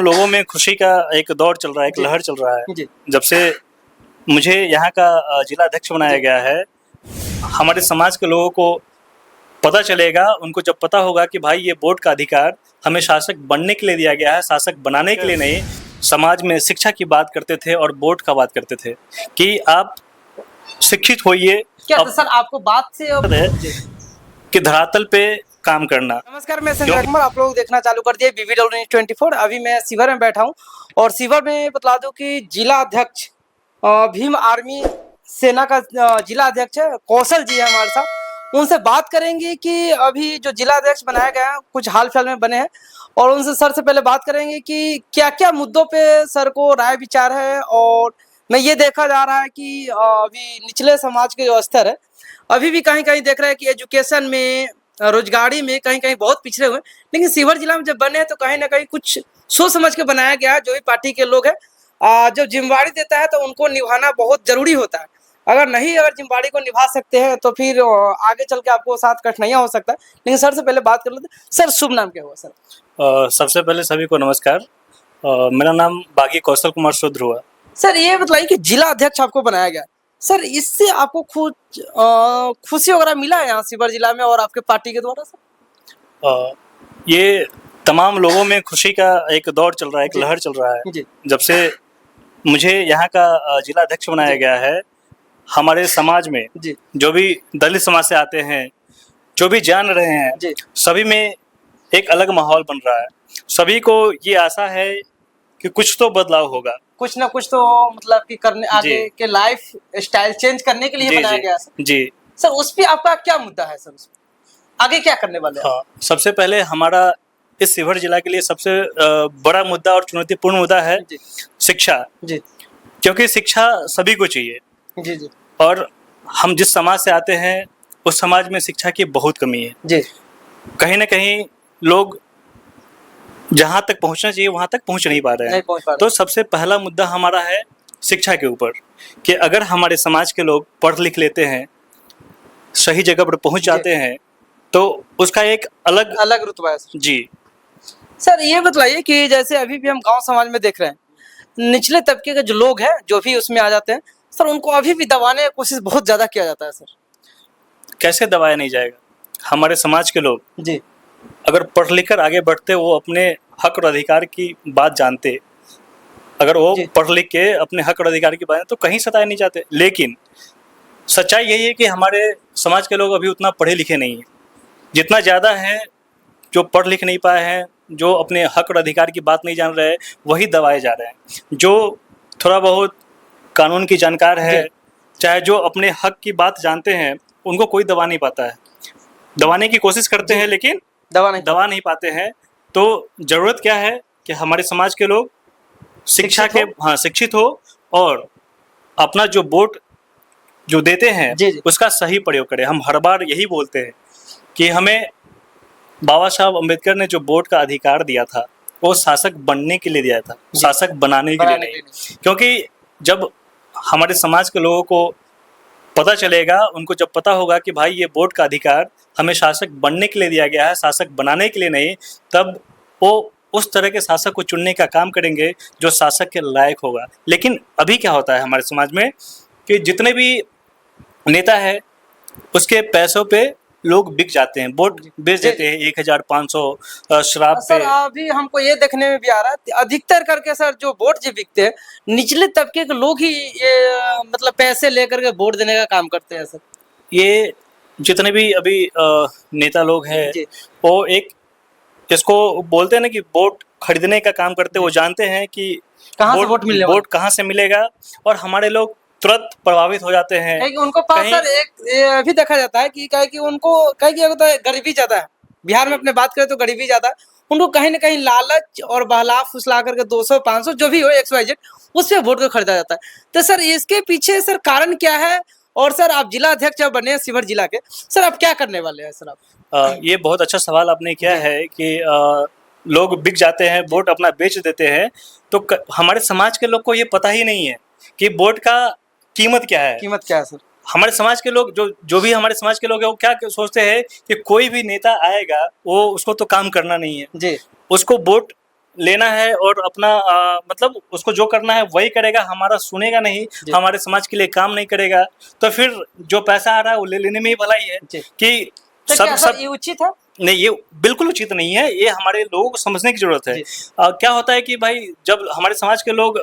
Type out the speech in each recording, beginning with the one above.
लोगों में खुशी का एक दौर चल रहा है, एक लहर चल रहा है। जी। जब से मुझे यहाँ का जिला अध्यक्ष बनाया गया है, हमारे समाज के लोगों को पता चलेगा, उनको जब पता होगा कि भाई ये वोट का अधिकार हमें शासक बनने के लिए दिया गया है, शासक बनाने के लिए नहीं। समाज में शिक्षा की बात करते थे और वोट का बात करते थे कि आप शिक्षित होइए। क्या सर आपको बात से कि धरातल पे काम करना। नमस्कार, मैं संजय कुमार, आप लोग देखना चालू कर दिए BBW न्यूज़ 24। अभी मैं शिवर में बैठा हूँ और शिवर में बता दूं कि जिला अध्यक्ष भीम आर्मी सेना का जिला अध्यक्ष है कौशल जी है हमारे साथ। उनसे बात करेंगे कि अभी जो जिला अध्यक्ष बनाया गया है कुछ हाल फिलहाल में बने हैं, और उनसे सर से पहले बात करेंगे कि क्या क्या मुद्दों पे सर को राय विचार है। और मैं ये देखा जा रहा है कि अभी निचले समाज के जो स्तर है अभी भी कहीं कहीं देख रहे हैं कि एजुकेशन में, रोजगारी में कहीं कहीं बहुत पिछड़े हुए, लेकिन शिवर जिला में जब बने हैं तो कहीं ना कहीं कुछ सोच समझ के बनाया गया है। जो भी पार्टी के लोग हैं जब जिम्मेवारी देता है तो उनको निभाना बहुत जरूरी होता है। अगर जिम्मेवारी को निभा सकते हैं तो फिर आगे चल के आपको साथ कठिनाइयां हो सकता है। लेकिन सर से पहले बात कर लेते हैं, सर शुभ नाम क्या हुआ सर? सबसे पहले सभी को नमस्कार। मेरा नाम बागी कौशल कुमार शूद्र हुआ। सर ये बताइए कि जिला अध्यक्ष आपको बनाया गया, सर इससे आपको खुशी वगैरह मिला है यहाँ शिवर जिला में और आपके पार्टी के द्वारा? सर ये तमाम लोगों में खुशी का एक दौर चल रहा है, एक लहर चल रहा है। जब से मुझे यहाँ का जिला अध्यक्ष बनाया गया है, हमारे समाज में जो भी दलित समाज से आते हैं, जो भी जान रहे हैं, सभी में एक अलग माहौल बन रहा है। सभी को ये आशा है कि कुछ तो बदलाव होगा, कुछ ना कुछ तो मतलब कि करने आगे के लाइफ स्टाइल चेंज करने के लिए बनाया गया सर। जी सर, उस पे आपका क्या मुद्दा है सर? आगे क्या करने वाले हैं? हाँ, सबसे पहले हमारा इस शिवहर जिला के लिए सबसे बड़ा मुद्दा और चुनौतीपूर्ण मुद्दा है शिक्षा। क्योंकि शिक्षा सभी को चाहिए। और हम जिस समाज से आते हैं उस समाज में शिक्षा की बहुत कमी है। कहीं ना कहीं लोग जहाँ तक पहुँचना चाहिए वहाँ तक पहुँच नहीं पा रहे हैं। तो सबसे पहला मुद्दा हमारा है शिक्षा के ऊपर, कि अगर हमारे समाज के लोग पढ़ लिख लेते हैं, सही जगह पर पहुँच जाते हैं, तो उसका एक अलग रुतबा है सर। जी सर ये बताइए कि जैसे अभी भी हम गांव समाज में देख रहे हैं, निचले तबके के जो लोग हैं जो भी उसमें आ जाते हैं सर, उनको अभी भी दबाने की कोशिश बहुत ज्यादा किया जाता है सर। कैसे दबाया नहीं जाएगा? हमारे समाज के लोग अगर पढ़ लिख कर आगे बढ़ते, वो अपने हक और अधिकार की बात जानते, अगर वो पढ़ लिख के अपने हक और अधिकार की बात तो कहीं सताए नहीं जाते। लेकिन सच्चाई यही है कि हमारे समाज के लोग अभी उतना पढ़े लिखे नहीं हैं। जितना ज़्यादा है जो पढ़ लिख नहीं पाए हैं, जो अपने हक और अधिकार की बात नहीं जान रहे हैं, वही दबाए जा रहे हैं। जो थोड़ा बहुत कानून की जानकार है, चाहे जो अपने हक की बात जानते हैं, उनको कोई दबा नहीं पाता है। दबाने की कोशिश करते हैं लेकिन दबा नहीं पाते हैं। तो ज़रूरत क्या है कि हमारे समाज के लोग शिक्षित हो और अपना जो वोट जो देते हैं उसका सही प्रयोग करें। हम हर बार यही बोलते हैं कि हमें बाबा साहब अम्बेडकर ने जो वोट का अधिकार दिया था वो शासक बनने के लिए दिया था, शासक बनाने के लिए नहीं। क्योंकि जब हमारे समाज के लोगों को पता चलेगा, उनको जब पता होगा कि भाई ये वोट का अधिकार हमें शासक बनने के लिए दिया गया है, शासक बनाने के लिए नहीं, तब वो उस तरह के शासक को चुनने का काम करेंगे जो शासक के लायक होगा। लेकिन अभी क्या होता है हमारे समाज में कि जितने भी नेता है उसके पैसों पे लोग बिक जाते हैं, वोट बेच देते हैं 1500 शराब पे। सर अभी हमको ये देखने में भी आ रहा है अधिकतर करके सर जो वोट जो बिकते हैं निचले तबके के लोग ही ये मतलब पैसे लेकर के वोट देने का काम करते हैं सर। ये जितने भी अभी नेता लोग हैं वो एक इसको बोलते हैं ना कि वोट खरीदने का काम करते हैं। वो जानते हैं कि वोट कहाँ से मिलेगा और हमारे लोग तुरंत प्रभावित हो जाते हैं। उनको पास सर एक भी देखा जाता है कि उनको गरीबी ज्यादा है। बिहार में अपने बात करें तो गरीबी ज्यादा है, उनको कहीं ना कहीं लालच और बहला फुसला करके 200-500 जो भी हो XYZ उस पे वोट को खरीदा जाता है। तो सर इसके पीछे सर कारण क्या है? और सर आप जिला अध्यक्ष बने शिवहर जिला के, सर आप क्या करने वाले हैं सर आप? ये बहुत अच्छा सवाल आपने किया है कि लोग बिक जाते हैं, वोट अपना बेच देते हैं। तो हमारे समाज के लोग को ये पता ही नहीं है कि वोट का कीमत क्या है सर? हमारे समाज के लोग जो भी हमारे समाज के लोग हैं वो क्या सोचते हैं कि कोई भी नेता आएगा वो उसको तो काम करना नहीं है, उसको वोट लेना है और अपना मतलब उसको जो करना है वही करेगा, हमारा सुनेगा नहीं, हमारे समाज के लिए काम नहीं करेगा, तो फिर जो पैसा आ रहा है वो ले लेने में ही भलाई है कि तो सब क्या सब सर ये उचित है? नहीं, ये बिल्कुल उचित नहीं है, ये हमारे लोगों को समझने की ज़रूरत है। क्या होता है कि भाई जब हमारे समाज के लोग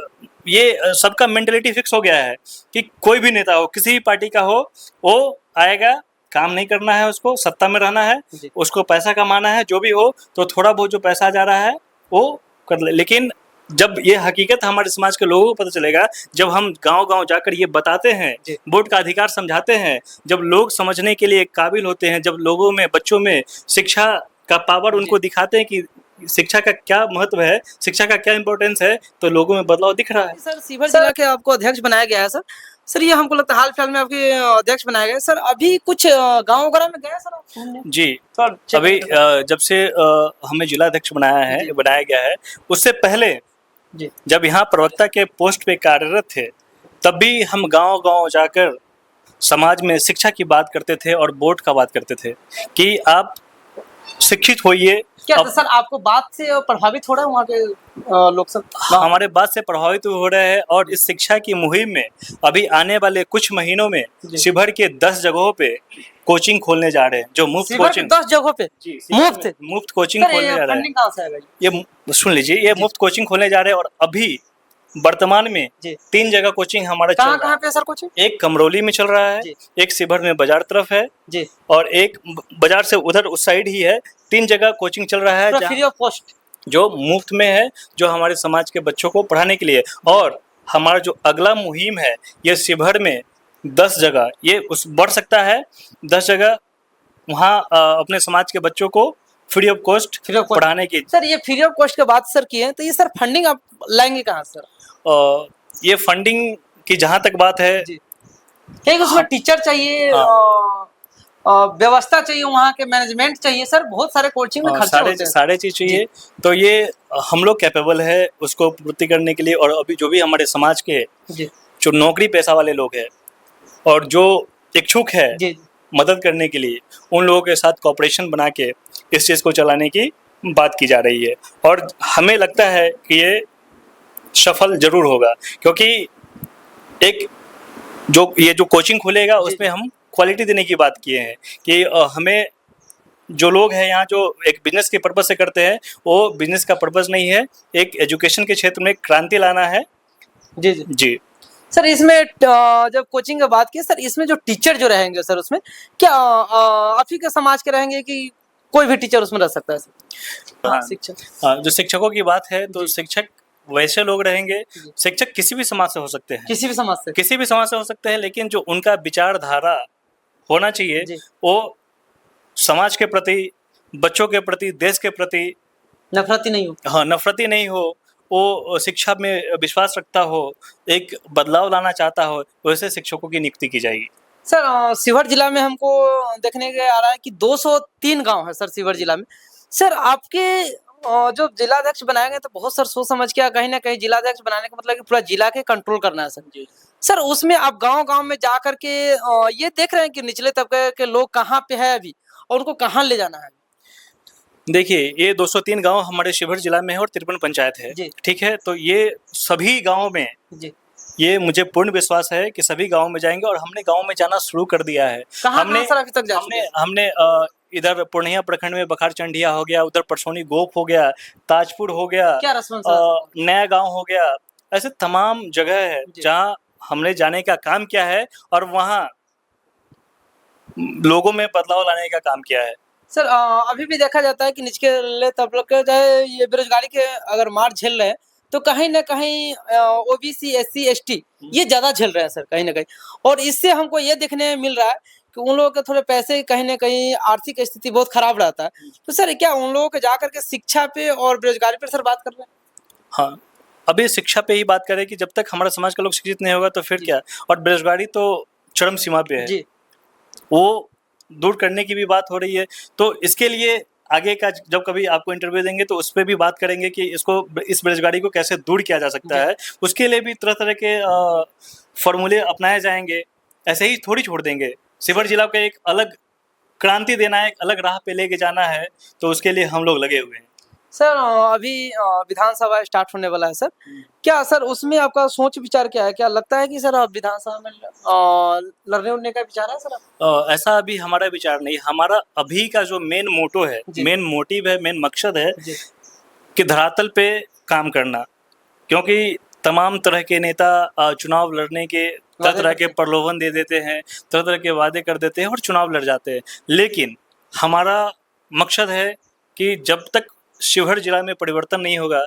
ये सबका मेंटालिटी फिक्स हो गया है कि कोई भी नेता हो, किसी भी पार्टी का हो, वो आएगा, काम नहीं करना है उसको, सत्ता में रहना है, उसको पैसा कमाना है, जो भी हो, तो थोड़ा बहुत जो पैसा जा रहा है वो कर ले। लेकिन जब ये हकीकत हमारे समाज के लोगों को पता चलेगा, जब हम गाँव-गाँव जाकर ये बताते हैं, वोट का अधिकार समझाते हैं, जब लोग समझने के लिए काबिल होते हैं, जब लोगों में, बच्चों में शिक्षा का पावर उनको दिखाते हैं कि शिक्षा का क्या महत्व है, शिक्षा का क्या इम्पोर्टेंस है, तो लोगों में बदलाव दिख रहा है। सर शिवहर जिला के आपको अध्यक्ष बनाया गया है सर। सर ये हमको लगता है हाल फिलहाल में आपके अध्यक्ष बनाया गया है। सर अभी कुछ गाँव वगैरह में गए सर आप घूमने? जी, अभी जब से हमें जिला अध्यक्ष बनाया गया है, उससे पहले जब यहाँ प्रवक्ता के पोस्ट पे कार्यरत थे, तब भी हम गाँव-गाँव जाकर समाज में शिक्षा की बात करते थे और वोट का बात करते थे कि आप शिक्षित होइए। क्या सर आपको बात से प्रभावित हो रहा है वहाँ के लोग सब? हमारे बात से प्रभावित हो रहे हैं और इस शिक्षा की मुहिम में अभी आने वाले कुछ महीनों में शिवहर के 10 जगहों पे कोचिंग खोलने जा रहे हैं, जो मुफ्त कोचिंग 10 जगहों पे मुफ्त कोचिंग खोलने जा रहे हैं। ये सुन लीजिए, ये मुफ्त कोचिंग खोलने जा रहे हैं और अभी वर्तमान में 3 जगह कोचिंग हमारा चल रहा है। कहाँ पे सर कोचिंग? एक कमरोली में चल रहा है, एक शिवहर में बाजार तरफ है और एक बाजार से उधर उस साइड ही है। 3 जगह कोचिंग चल रहा है फ्री ऑफ कॉस्ट, जो मुफ्त में है, जो हमारे समाज के बच्चों को पढ़ाने के लिए। और हमारा जो अगला मुहिम है, ये शिवहर में 10 जगह, ये उस बढ़ सकता है, 10 जगह वहाँ अपने समाज के बच्चों को फ्री ऑफ कॉस्ट पढ़ाने की। सर ये फ्री ऑफ कॉस्ट की बात सर की है, तो ये सर फंडिंग आप लाएंगे कहाँ सर? ये फंडिंग की जहाँ तक बात है, क्या उसमें टीचर चाहिए, व्यवस्था चाहिए, वहाँ के मैनेजमेंट चाहिए सर, बहुत सारे कोचिंग में खर्चे होते हैं। सारे चीज चाहिए, तो ये हम लोग कैपेबल है उसको पूर्ति करने के लिए। और अभी जो भी हमारे समाज के जो नौकरी पेशा वाले लोग हैं और जो इच्छुक है मदद करने के लिए, उन लोगों के साथ कोऑपरेशन बना के इस चीज़ को चलाने की बात की जा रही है और हमें लगता है कि ये सफल जरूर होगा, क्योंकि एक ये जो कोचिंग खुलेगा उसमें हम क्वालिटी देने की बात किए हैं कि हमें जो लोग हैं यहाँ जो एक बिजनेस के पर्पज से करते हैं, वो बिजनेस का पर्पज नहीं है, एक एजुकेशन के क्षेत्र में क्रांति लाना है। जी सर इसमें जब कोचिंग की बात की सर, इसमें जो टीचर जो रहेंगे सर, उसमें क्या आप ही के समाज के रहेंगे कि कोई भी टीचर उसमें रह सकता है सर? शिक्षक, जो शिक्षकों की बात है तो शिक्षक वैसे लोग रहेंगे, शिक्षक किसी भी समाज से हो सकते हैं, किसी भी समाज से हो सकते हैं, लेकिन जो उनका विचारधारा होना चाहिए वो समाज के प्रति, बच्चों के प्रति, देश के प्रति नफरती नहीं हो। हाँ, नफरती नहीं हो, वो शिक्षा में विश्वास रखता हो, एक बदलाव लाना चाहता हो, वैसे शिक्षकों की नियुक्ति की जाएगी। सर शिवहर जिला में हमको देखने के आ रहा है कि 203 गांव है सर शिवहर जिला में। सर आपके जो जिलाध्यक्ष बनाए गए तो बहुत सर सोच समझ के कहीं ना कहीं जिलाध्यक्ष बनाने का मतलब कि पूरा जिला के कंट्रोल करना है सर। सर उसमें आप गांव-गांव में जा करके ये देख रहे हैं कि निचले तबके के लोग कहाँ पे है अभी और उनको कहाँ ले जाना है? देखिए, ये 203 गांव हमारे शिवहर जिला में है और 53 पंचायत है, ठीक है। तो ये सभी गाँव में ये मुझे पूर्ण विश्वास है कि सभी गाँव में जाएंगे और हमने गाँव में जाना शुरू कर दिया है। हमने इधर पूर्णिया प्रखंड में बखार चंडिया हो गया, उधर परसोनी गोप हो गया, ताजपुर हो गया, नया गांव हो गया, ऐसे तमाम जगह है जहां हमने जाने का काम किया है और वहां लोगों में बदलाव लाने का काम किया है। सर अभी भी देखा जाता है कि निचले तबके चाहे ये बेरोजगारी के अगर मार झेल रहे हैं तो कहीं ना कहीं ओबीसी, एससी, एसटी ये ज्यादा झेल रहे हैं सर कहीं ना कहीं, और इससे हमको ये देखने मिल रहा है कि उन लोगों के थोड़े पैसे कहीं ना कहीं आर्थिक स्थिति बहुत खराब रहता है। तो सर क्या उन लोगों के जाकर के शिक्षा पे और बेरोजगारी पे सर बात कर रहे हैं? हाँ, अभी शिक्षा पे ही बात करें कि जब तक हमारा समाज का लोग शिक्षित नहीं होगा तो फिर क्या, और बेरोजगारी तो चरम सीमा पे है, वो दूर करने की भी बात हो रही है। तो इसके लिए आगे का जब कभी आपको इंटरव्यू देंगे तो उस पर भी बात करेंगे कि इस बेरोजगारी को कैसे दूर किया जा सकता है। उसके लिए भी तरह तरह के फॉर्मूले अपनाए जाएंगे, ऐसे ही थोड़ी छोड़ देंगे। शिवहर जिला को एक अलग क्रांति देना है, एक अलग राह पे लेके जाना है, तो उसके लिए हम लोग लगे हुए हैं। सर अभी विधानसभा स्टार्ट होने वाला है सर, क्या सर उसमें आपका सोच विचार क्या है? क्या लगता है कि सर आप विधानसभा में लड़ने उड़ने का विचार है सर? ऐसा अभी हमारा विचार नहीं, हमारा अभी का जो मेन मोटो है, जी। मेन मोटिव है, मेन मकसद है जी। कि धरातल पे काम करना। क्योंकि तमाम तरह के नेता चुनाव लड़ने के तरह-तरह के प्रलोभन दे देते हैं, तरह-तरह के वादे कर देते हैं और चुनाव लड़ जाते हैं। लेकिन हमारा मकसद है कि जब तक शिवहर जिला में परिवर्तन नहीं होगा,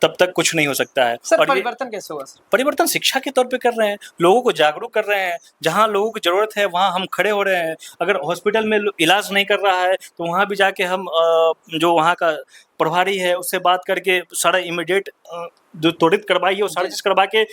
तब तक कुछ नहीं हो सकता है। सर और ये परिवर्तन कैसे होगा सर? परिवर्तन शिक्षा के तौर पे कर रहे हैं, लोगों को जागरूक कर रहे हैं, जहाँ लोगों की ज़रूरत है वहाँ हम खड़े हो रहे हैं। अगर हॉस्पिटल में इलाज नहीं कर रहा है तो वहाँ भी जाके हम जो वहाँ का प्रभारी है उससे बात करके सारा इमीडिएट जो त्वरित करवाइए वो सारी चीज़ करवा के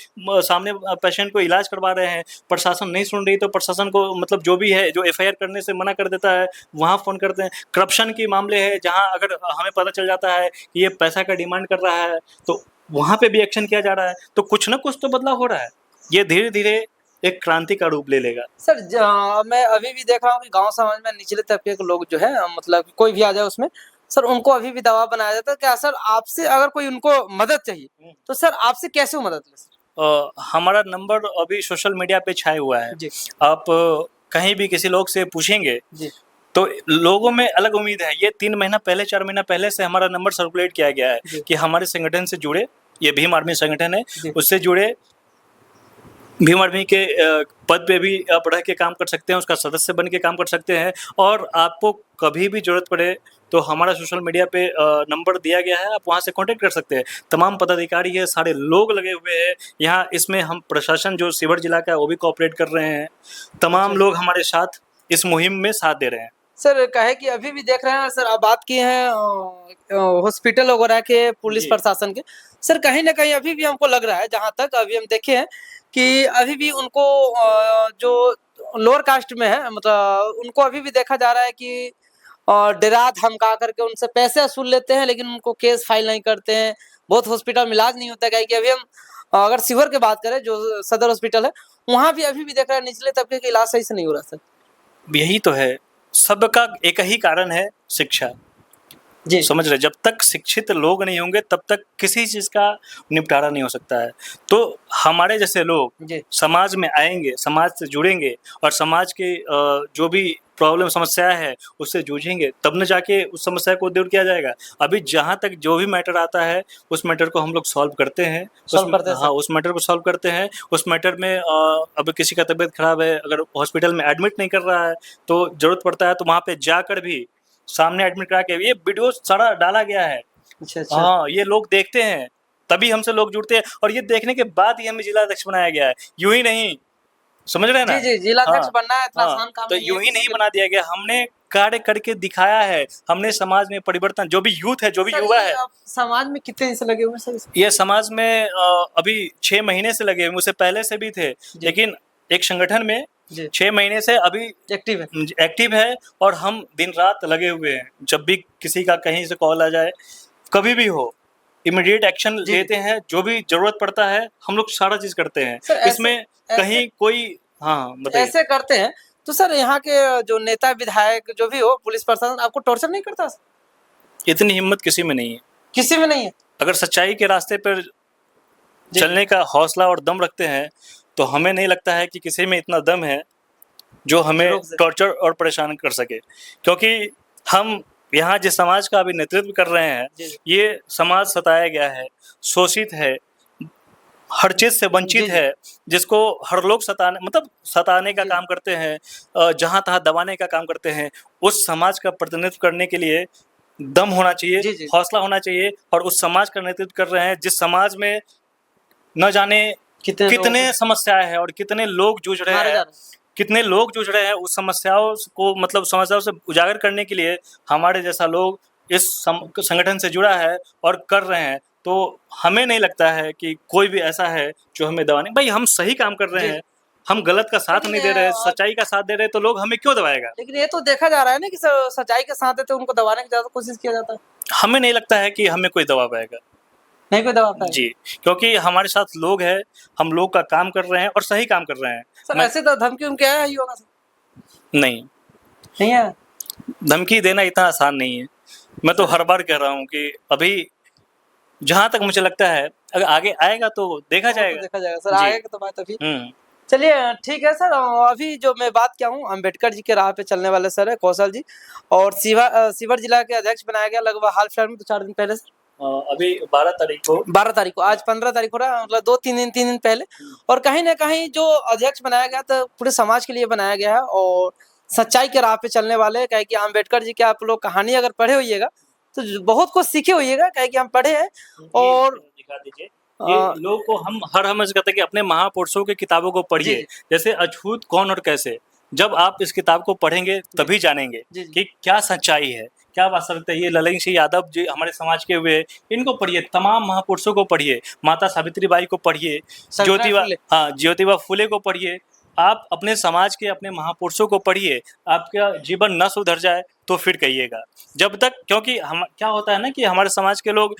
सामने पेशेंट को इलाज करवा रहे हैं। प्रशासन नहीं सुन रही तो प्रशासन को मतलब जो भी है, जो एफआईआर करने से मना कर देता है, वहाँ फ़ोन करते हैं। करप्शन के मामले है जहाँ अगर हमें पता चल जाता है कि ये पैसा का डिमांड कर रहा है तो वहाँ पे भी एक्शन किया जा रहा है। तो कुछ ना कुछ तो बदलाव हो रहा है। ये धीरे-धीरे एक क्रांति का रूप ले लेगा। सर मैं अभी भी देख रहा हूँ कि गाँव समाज में निचले तबके के लोग जो है मतलब कोई भी आ जाए उसमें, सर उनको अभी भी दबाव बनाया जाता है। क्या सर आपसे अगर कोई उनको मदद चाहिए, तो सर आपसे कैसे वो मदद ले सर? हमारा नंबर अभी सोशल मीडिया पे छाया हुआ है। जी। आप कहीं भी किसी लोग से पूछेंगे जी। तो लोगों में अलग उम्मीद है। ये 3 महीना पहले, 4 महीना पहले से हमारा नंबर सर्कुलेट किया गया है कि हमारे संगठन से जुड़े, ये भीम आर्मी संगठन है, उससे जुड़े भीम आर्मी के पद पे भी आप रह के काम कर सकते हैं, उसका सदस्य बन के काम कर सकते हैं। और आपको कभी भी ज़रूरत पड़े तो हमारा सोशल मीडिया पे नंबर दिया गया है, आप वहाँ से कॉन्टैक्ट कर सकते हैं। तमाम पदाधिकारी है, सारे लोग लगे हुए हैं यहाँ। इसमें हम प्रशासन जो शिवहर जिला का है वो भी कोऑपरेट कर रहे हैं। तमाम लोग हमारे साथ इस मुहिम में साथ दे रहे हैं। सर कहे कि अभी भी देख रहे हैं सर, आप बात किए हैं हॉस्पिटल वगैरह के, पुलिस प्रशासन के। सर कहीं ना कहीं अभी भी हमको लग रहा है, जहाँ तक अभी हम देखे हैं कि अभी भी उनको जो लोअर कास्ट में है मतलब उनको अभी भी देखा जा रहा है कि डरा धमका करके उनसे पैसे वसूल लेते हैं, लेकिन उनको केस फाइल नहीं करते हैं। बहुत हॉस्पिटल में इलाज नहीं होता है कि अभी हम अगर शिवहर की बात करें जो सदर हॉस्पिटल है, वहाँ भी अभी भी देख रहे हैं निचले तबके का इलाज सही से नहीं हो रहा सर। यही तो है, सबका एक ही कारण है, शिक्षा। जी। समझ रहे, जब तक शिक्षित लोग नहीं होंगे तब तक किसी चीज़ का निपटारा नहीं हो सकता है। तो हमारे जैसे लोग समाज में आएंगे, समाज से जुड़ेंगे और समाज के जो भी प्रॉब्लम समस्याएं है उससे जूझेंगे, तब न जाके उस समस्या को दूर किया जाएगा। अभी जहाँ तक जो भी मैटर आता है उस मैटर को हम लोग सॉल्व करते हैं। हाँ, उस मैटर को सॉल्व करते हैं। उस मैटर में अब किसी का तबीयत खराब है, अगर हॉस्पिटल में एडमिट नहीं कर रहा है तो ज़रूरत पड़ता है तो वहाँ पे जाकर भी सामने एडमिट करा के, ये वीडियो सारा डाला गया है। अच्छा। हाँ, ये लोग देखते हैं तभी हमसे लोग जुड़ते हैं और ये देखने के बाद ही हमें जिला अध्यक्ष बनाया गया है। यूं ही नहीं, समझ रहे हैं ना? जी, जिला अध्यक्ष बनना है इतना आसान काम तो नहीं है। यूं ही नहीं बना दिया गया, हमने कार्य करके दिखाया है। हमने समाज में परिवर्तन, जो भी यूथ है, जो भी युवा है। समाज में कितने दिन से लगे हुए सर? ये समाज में अभी 6 महीने से लगे हुए, उससे पहले से भी थे, लेकिन एक संगठन में 6 महीने से अभी एक्टिव है और हम दिन रात लगे हुए हैं। जब भी किसी का कहीं से कॉल आ जाए, कभी भी हो, इमीडिएट एक्शन लेते हैं। जो भी जरूरत पड़ता है हम लोग सारा चीज करते हैं। इसमें कहीं कोई बताइए। ऐसे करते हैं तो सर यहाँ के जो नेता विधायक जो भी हो, पुलिस प्रशासन आपको टॉर्चर नहीं करता? इतनी हिम्मत किसी में नहीं है। किसी में नहीं है? अगर सच्चाई के रास्ते पर चलने का हौसला और दम रखते हैं तो हमें नहीं लगता है कि किसी में इतना दम है जो हमें टॉर्चर और परेशान कर सके। क्योंकि हम यहाँ जिस समाज का अभी नेतृत्व कर रहे हैं, ये समाज सताया गया है, शोषित है, हर चीज से वंचित है, जिसको हर लोग सताने का काम करते हैं, जहाँ तहाँ दबाने का काम करते हैं। उस समाज का प्रतिनिधित्व करने के लिए दम होना चाहिए, हौसला होना चाहिए। और उस समाज का नेतृत्व कर रहे हैं जिस समाज में न जाने कितने समस्याएं हैं और कितने लोग जूझ रहे हैं, कितने लोग जूझ रहे हैं। उस समस्याओं को समस्याओं से उजागर करने के लिए हमारे जैसा लोग इस संगठन से जुड़ा है और कर रहे हैं। तो हमें नहीं लगता है कि कोई भी ऐसा है जो हमें दबाने। भाई हम सही काम कर रहे हैं, हम गलत का साथ नहीं दे रहे, सच्चाई का साथ दे रहे, तो लोग हमें क्यों दबाएगा? लेकिन ये तो देखा जा रहा है ना कि सच्चाई के साथ है तो उनको दबाने की ज्यादा कोशिश किया जाता है। हमें नहीं लगता है कि हमें कोई दबा पाएगा। नहीं कोई दबा पाएगा जी, क्योंकि हमारे साथ लोग हैं, हम लोग का काम कर रहे हैं और सही काम कर रहे हैं। सर ऐसे तो धमकी उनके आया ही होगा? नहीं है, धमकी देना इतना आसान नहीं है। मैं तो हर बार कह रहा हूँ कि अभी जहाँ तक मुझे लगता है अगर आगे आएगा तो देखा वो तो जाएगा। देखा जाएगा सर, जी। आगे की तो बात अभी। हम्म। चलिए ठीक है सर, अभी जो मैं बात किया हूँ अम्बेडकर जी के राह पे चलने वाले सर है कौशल जी, और सीवर जिला के अध्यक्ष बनाया गया लगभग हाल फिलहाल में 2-4 दिन पहले सर। अभी 12 तारीख को 12 तारीख को, आज 15 तारीख हो रहा है, मतलब 2-3 दिन पहले। और कहीं ना कहीं जो अध्यक्ष बनाया गया तो पूरे समाज के लिए बनाया गया है, और सच्चाई के राह पे चलने वाले हैं। कहे कि अम्बेडकर जी की आप लोग कहानी अगर पढ़े होइएगा तो बहुत कुछ सीखे होइएगा, कहे कि हम पढ़े हैं। और दिखा दीजिए ये लोग को हम हर हमेशा कहते हैं कि अपने महापुरुषों की किताबों को जी पढ़िए। जी जैसे अछूत कौन और कैसे, जब आप इस किताब को पढ़ेंगे तभी जानेंगे जी जी कि क्या सच्चाई है, क्या वास्तविकता है। ये ललन सिंह यादव जी हमारे समाज के हुए, इनको पढ़िए, तमाम महापुरुषों को पढ़िए, माता सावित्री बाई को पढ़िए, सावित्रीबाई फुले। ज्योतिबा फुले को पढ़िए। आप अपने समाज के अपने महापुरुषों को पढ़िए, आपका जीवन न सुधर जाए तो फिर कहिएगा। जब तक, क्योंकि हम क्या होता है ना कि हमारे समाज के लोग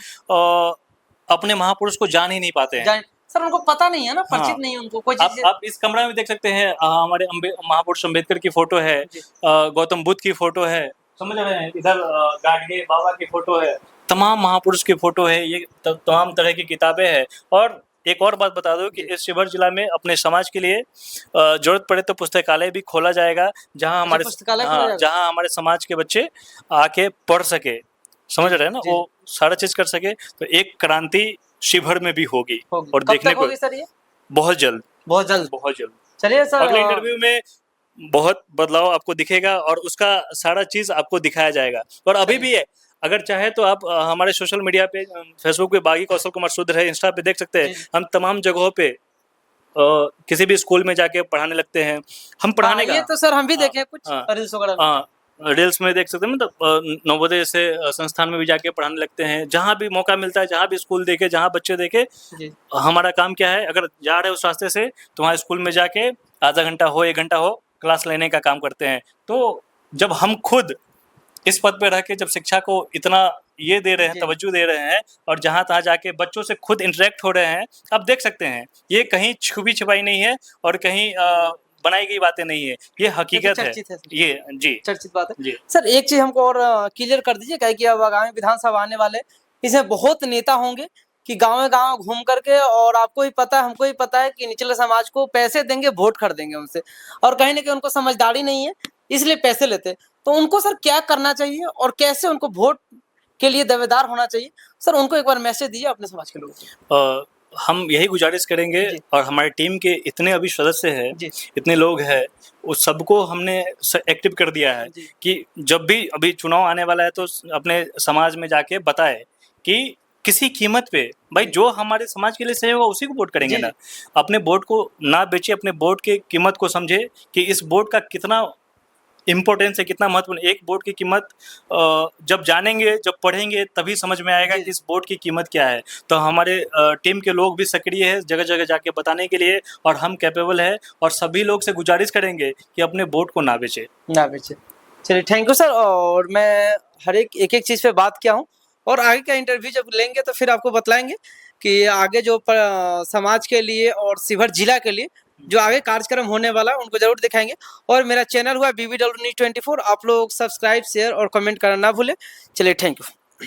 अपने महापुरुष को जान ही नहीं पाते हैं। सर उनको पता नहीं है ना, हाँ। परिचित नहीं है उनको कोई आप चीज। आप इस कमरा में देख सकते हैं, हमारे महापुरुष अम्बेडकर की फोटो है, जी। गौतम बुद्ध की फोटो है, समझ रहे हैं, इधर गाडगे बाबा की फोटो है, तमाम महापुरुष की फोटो है, ये तमाम तरह की किताबें हैं। और एक और बात बता दो कि इस शिवहर जिला में अपने समाज के लिए जरूरत पड़े तो पुस्तकालय भी खोला जाएगा, जहाँ हमारे पुस्तकालय खोला जाएगा? जहाँ हमारे समाज के बच्चे आके पढ़ सके, समझ रहे हैं ना, जी। वो सारा चीज कर सके। तो एक क्रांति शिवहर में भी होगी और कब देखने तक को होगी सर ये? बहुत जल्द, बहुत जल्द। बहुत जल्द। चलिए सर, अगले इंटरव्यू में बहुत बदलाव आपको दिखेगा और उसका सारा चीज आपको दिखाया जाएगा। और अभी भी है, अगर चाहे तो आप हमारे सोशल मीडिया पे, फेसबुक पे बागी कौशल कुमार शूद्र है, इंस्टा पे देख सकते हैं। हम तमाम जगहों पे किसी भी स्कूल में जाके पढ़ाने लगते हैं। हम पढ़ाने ये तो सर हम भी देखे कुछ हाँ, रील्स वगैरह। रील्स में देख सकते हैं, मतलब नवोदय से संस्थान में भी जाके पढ़ाने लगते हैं। जहाँ भी मौका मिलता है, जहाँ भी स्कूल देखे, जहाँ बच्चे देखे, हमारा काम क्या है, अगर जा रहे हो उस रास्ते से तो वहाँ स्कूल में जाके आधा घंटा हो 1 घंटा हो क्लास लेने का काम करते हैं। तो जब हम खुद इस पद पे रह के जब शिक्षा को इतना ये दे रहे हैं, तवज्जो दे रहे हैं, और जहाँ तहाँ जाके बच्चों से खुद इंटरेक्ट हो रहे हैं, आप देख सकते हैं ये कहीं छुपी छिपाई नहीं है और कहीं बनाई गई बातें नहीं है, ये हकीकत है। ये जी चर्चित बात है जी। सर। एक चीज हमको और क्लियर कर दीजिए, क्या कि अब आगामी विधानसभा आने वाले, इसमें बहुत नेता होंगे कि गांव घूम करके, और आपको ही पता है हमको ही पता है कि निचले समाज को पैसे देंगे, वोट खरीदेंगे उनसे, और कहीं ना कहीं उनको समझदारी नहीं है इसलिए पैसे लेते। तो उनको सर क्या करना चाहिए और कैसे उनको वोट के लिए दावेदार होना चाहिए सर? उनको एक बार मैसेज दीजिए अपने समाज के लोगों को। हम यही गुजारिश करेंगे, और हमारी टीम के इतने अभी सदस्य हैं, इतने लोग हैं, उस सबको हमने एक्टिव कर दिया है कि जब भी अभी चुनाव आने वाला है तो अपने समाज में जाके बताए कि किसी कीमत पे भाई जो हमारे समाज के लिए सही होगा उसी को वोट करेंगे ना। अपने वोट को ना बेचे, अपने वोट की कीमत को समझे कि इस वोट का कितना इम्पोर्टेंस है, कितना महत्वपूर्ण। एक बोर्ड की कीमत जब जानेंगे, जब पढ़ेंगे, तभी समझ में आएगा कि इस बोर्ड की कीमत क्या है। तो हमारे टीम के लोग भी सक्रिय है जगह जगह जाके बताने के लिए, और हम कैपेबल है, और सभी लोग से गुजारिश करेंगे कि अपने वोट को ना बेचे। चलिए थैंक यू सर। और मैं हर एक चीज़ पे बात किया हूँ, और आगे का इंटरव्यू जब लेंगे तो फिर आपको बतलाएंगे कि आगे जो समाज के लिए और शिवहर जिला के लिए जो आगे कार्यक्रम होने वाला है उनको जरूर दिखाएंगे। और मेरा चैनल हुआ BBW News 24, आप लोग सब्सक्राइब, शेयर और कमेंट करना ना भूलें। चलिए थैंक यू।